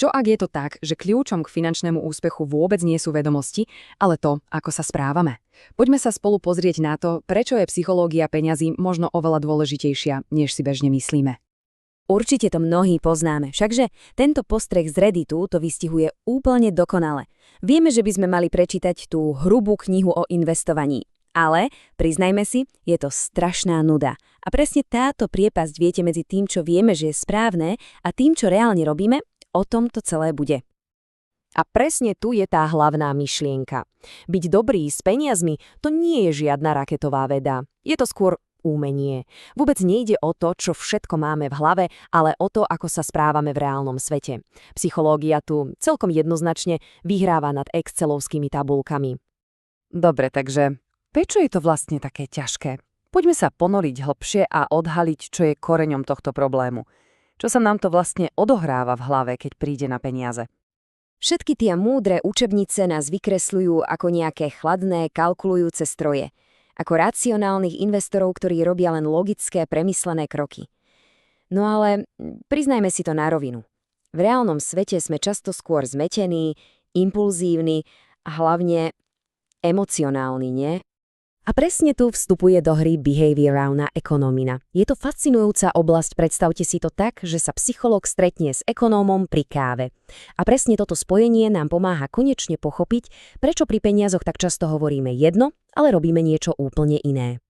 Čo ak je to tak, že kľúčom k finančnému úspechu vôbec nie sú vedomosti, ale to, ako sa správame? Poďme sa spolu pozrieť na to, prečo je psychológia peňazí možno oveľa dôležitejšia, než si bežne myslíme. Určite to mnohí poznáme, všakže tento postreh z Redditu to vystihuje úplne dokonale. Vieme, že by sme mali prečítať tú hrubú knihu o investovaní. Ale, priznajme si, je to strašná nuda. A presne táto priepasť viete medzi tým, čo vieme, že je správne, a tým, čo reálne robíme, o tom to celé bude. A presne tu je tá hlavná myšlienka. Byť dobrý s peniazmi, to nie je žiadna raketová veda. Je to skôr umenie. Vôbec nejde o to, čo všetko máme v hlave, ale o to, ako sa správame v reálnom svete. Psychológia tu celkom jednoznačne vyhráva nad excelovskými tabuľkami. Dobre, takže prečo je to vlastne také ťažké? Poďme sa ponoriť hlbšie a odhaliť, čo je koreňom tohto problému. Čo sa nám to vlastne odohráva v hlave, keď príde na peniaze? Všetky tie múdre učebnice nás vykresľujú ako nejaké chladné, kalkulujúce stroje. Ako racionálnych investorov, ktorí robia len logické, premyslené kroky. No ale priznajme si to na rovinu. V reálnom svete sme často skôr zmetení, impulzívni a hlavne emocionálni, nie? A presne tu vstupuje do hry behaviorálna ekonomina. Je to fascinujúca oblasť, predstavte si to tak, že sa psychológ stretne s ekonómom pri káve. A presne toto spojenie nám pomáha konečne pochopiť, prečo pri peniazoch tak často hovoríme jedno, ale robíme niečo úplne iné.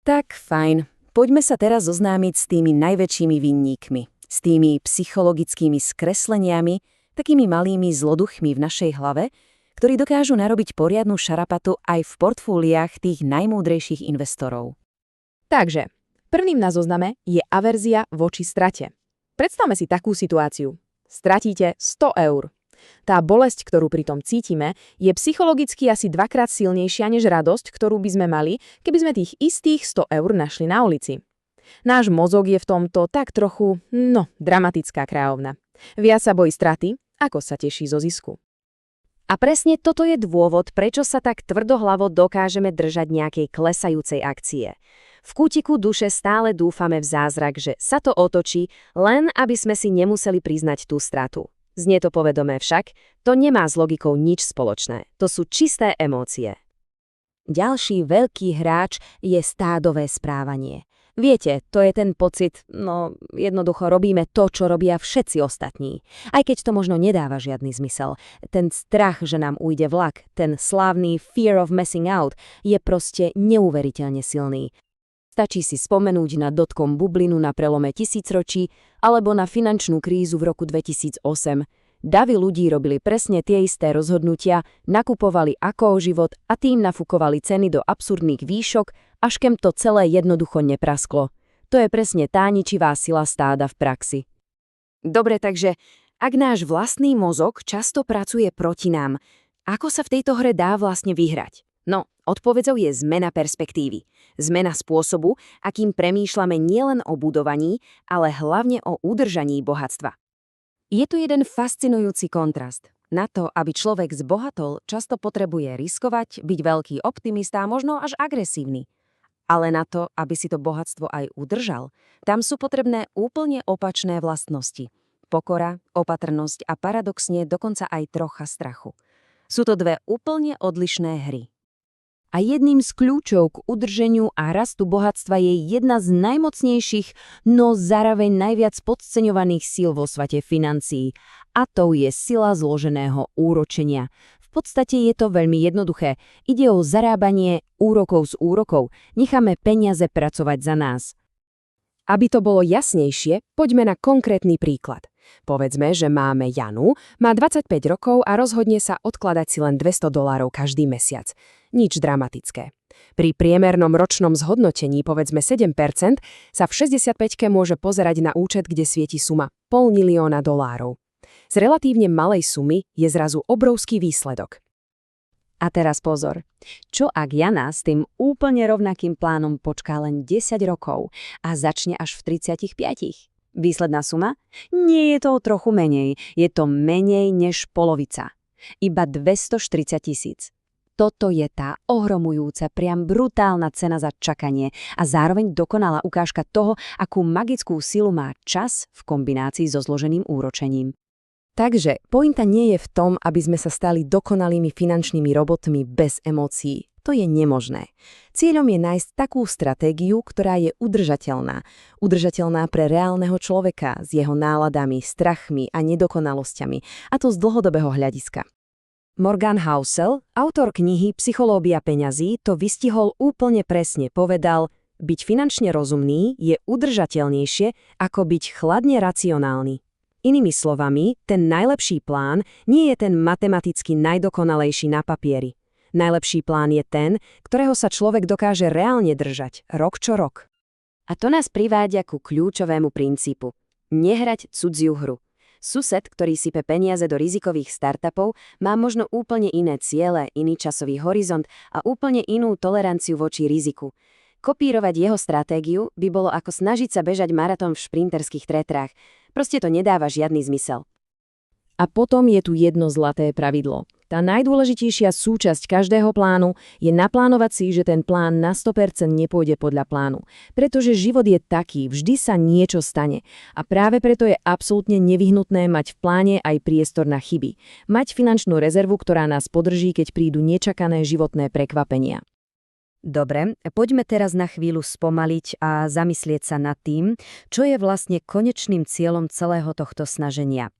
Tak, fajn. Poďme sa teraz zoznámiť s tými najväčšími vinníkmi. S tými psychologickými skresleniami, takými malými zloduchmi v našej hlave, ktorí dokážu narobiť poriadnu šarapatu aj v portfóliách tých najmúdrejších investorov. Takže, prvým na zozname je averzia voči strate. Predstavme si takú situáciu. Stratíte 100 eur. Tá bolesť, ktorú pri tom cítime, je psychologicky asi dvakrát silnejšia než radosť, ktorú by sme mali, keby sme tých istých 100 eur našli na ulici. Náš mozog je v tomto tak trochu, dramatická kráľovna. Viac sa bojí straty, ako sa teší zo zisku. A presne toto je dôvod, prečo sa tak tvrdohlavo dokážeme držať nejakej klesajúcej akcie. V kútiku duše stále dúfame v zázrak, že sa to otočí, len aby sme si nemuseli priznať tú stratu. Znie to povedomé však, to nemá s logikou nič spoločné. To sú čisté emócie. Ďalší veľký hráč je stádové správanie. Viete, to je ten pocit, jednoducho robíme to, čo robia všetci ostatní. Aj keď to možno nedáva žiadny zmysel. Ten strach, že nám ujde vlak, ten slávny fear of missing out, je proste neuveriteľne silný. Stačí si spomenúť na dotcom bublinu na prelome tisícročí alebo na finančnú krízu v roku 2008. Davy ľudí robili presne tie isté rozhodnutia, nakupovali ako o život a tým nafúkovali ceny do absurdných výšok, až kým to celé jednoducho neprasklo. To je presne tá ničivá sila stáda v praxi. Dobre, takže ak náš vlastný mozog často pracuje proti nám, ako sa v tejto hre dá vlastne vyhrať? Odpoveďou je zmena perspektívy. Zmena spôsobu, akým premýšľame nielen o budovaní, ale hlavne o udržaní bohatstva. Je tu jeden fascinujúci kontrast. Na to, aby človek zbohatol, často potrebuje riskovať, byť veľký optimista a možno až agresívny. Ale na to, aby si to bohatstvo aj udržal, tam sú potrebné úplne opačné vlastnosti. Pokora, opatrnosť a paradoxne dokonca aj trocha strachu. Sú to dve úplne odlišné hry. A jedným z kľúčov k udrženiu a rastu bohatstva je jedna z najmocnejších, no zároveň najviac podceňovaných síl vo svete financií. A to je sila zloženého úročenia. V podstate je to veľmi jednoduché. Ide o zarábanie úrokov z úrokov. Necháme peniaze pracovať za nás. Aby to bolo jasnejšie, poďme na konkrétny príklad. Povedzme, že máme Janu, má 25 rokov a rozhodne sa odkladať si len $200 každý mesiac. Nič dramatické. Pri priemernom ročnom zhodnotení, povedzme 7%, sa v 65-ke môže pozerať na účet, kde svieti suma $500 000. Z relatívne malej sumy je zrazu obrovský výsledok. A teraz pozor. Čo ak Jana s tým úplne rovnakým plánom počká len 10 rokov a začne až v 35? Výsledná suma? Nie je to trochu menej. Je to menej než polovica. Iba 240 000. Toto je tá ohromujúca, priam brutálna cena za čakanie a zároveň dokonalá ukážka toho, akú magickú silu má čas v kombinácii so zloženým úročením. Takže pointa nie je v tom, aby sme sa stali dokonalými finančnými robotmi bez emócií. To je nemožné. Cieľom je nájsť takú stratégiu, ktorá je udržateľná. Udržateľná pre reálneho človeka s jeho náladami, strachmi a nedokonalosťami, a to z dlhodobého hľadiska. Morgan Housel, autor knihy Psychológia peňazí, to vystihol úplne presne, povedal: byť finančne rozumný je udržateľnejšie ako byť chladne racionálny. Inými slovami, ten najlepší plán nie je ten matematicky najdokonalejší na papieri. Najlepší plán je ten, ktorého sa človek dokáže reálne držať, rok čo rok. A to nás privádza ku kľúčovému princípu. Nehrať cudziu hru. Sused, ktorý sype peniaze do rizikových startupov, má možno úplne iné ciele, iný časový horizont a úplne inú toleranciu voči riziku. Kopírovať jeho stratégiu by bolo ako snažiť sa bežať maratón v šprinterských tretrách. Proste to nedáva žiadny zmysel. A potom je tu jedno zlaté pravidlo. Tá najdôležitejšia súčasť každého plánu je naplánovať si, že ten plán na 100% nepôjde podľa plánu. Pretože život je taký, vždy sa niečo stane. A práve preto je absolútne nevyhnutné mať v pláne aj priestor na chyby. Mať finančnú rezervu, ktorá nás podrží, keď prídu nečakané životné prekvapenia. Dobre, poďme teraz na chvíľu spomaliť a zamyslieť sa nad tým, čo je vlastne konečným cieľom celého tohto snaženia.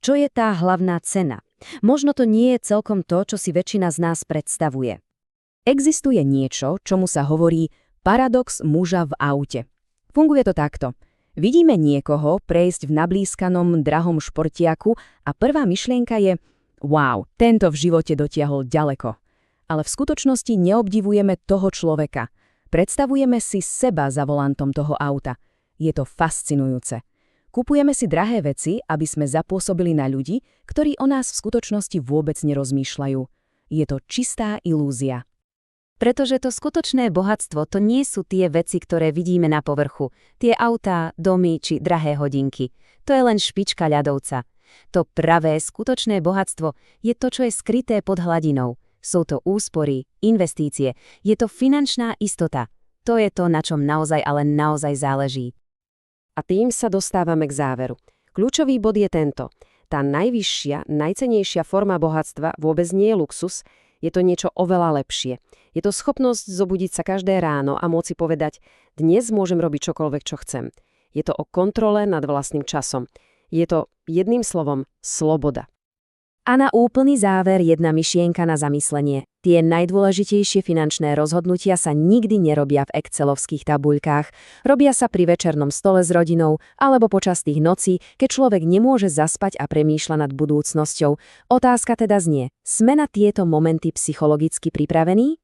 Čo je tá hlavná cena? Možno to nie je celkom to, čo si väčšina z nás predstavuje. Existuje niečo, čomu sa hovorí paradox muža v aute. Funguje to takto. Vidíme niekoho prejsť v nablískanom drahom športiaku a prvá myšlienka je: wow, tento v živote dotiahol ďaleko. Ale v skutočnosti neobdivujeme toho človeka. Predstavujeme si seba za volantom toho auta. Je to fascinujúce. Kupujeme si drahé veci, aby sme zapôsobili na ľudí, ktorí o nás v skutočnosti vôbec nerozmýšľajú. Je to čistá ilúzia. Pretože to skutočné bohatstvo to nie sú tie veci, ktoré vidíme na povrchu. Tie autá, domy či drahé hodinky. To je len špička ľadovca. To pravé, skutočné bohatstvo je to, čo je skryté pod hladinou. Sú to úspory, investície, je to finančná istota. To je to, na čom naozaj, ale naozaj záleží. A tým sa dostávame k záveru. Kľúčový bod je tento. Tá najvyššia, najcennejšia forma bohatstva vôbec nie je luxus, je to niečo oveľa lepšie. Je to schopnosť zobudiť sa každé ráno a môcť povedať: dnes môžem robiť čokoľvek, čo chcem. Je to o kontrole nad vlastným časom. Je to, jedným slovom, sloboda. A na úplný záver jedna myšlienka na zamyslenie. Tie najdôležitejšie finančné rozhodnutia sa nikdy nerobia v excelovských tabuľkách. Robia sa pri večernom stole s rodinou alebo počas tých nocí, keď človek nemôže zaspať a premýšľa nad budúcnosťou. Otázka teda znie: sme na tieto momenty psychologicky pripravení?